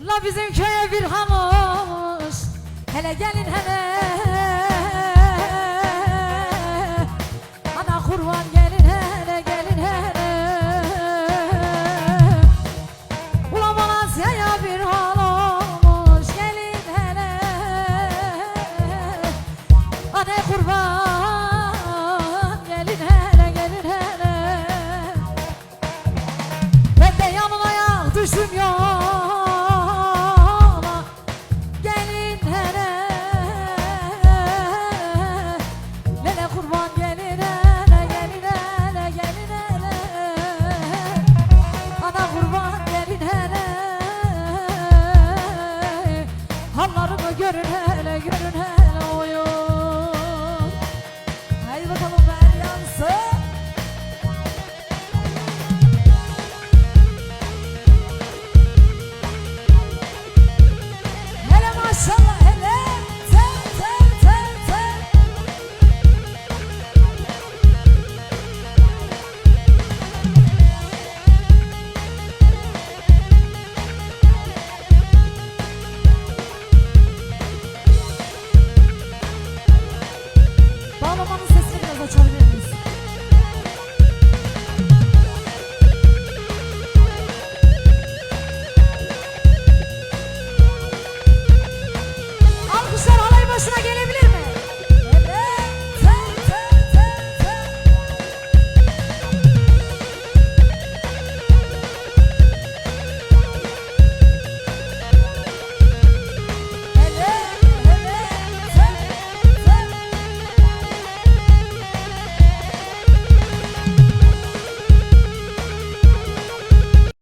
La bizim köye bir hamış, hele gelin hele. Ana kurban gelin hele, gelin hele. Ulan Malasya'ya bir hamış, gelin hele. Ana kurban gelin hele, gelin hele. Ben de yanına yak düştüm ya. Hallarımı görün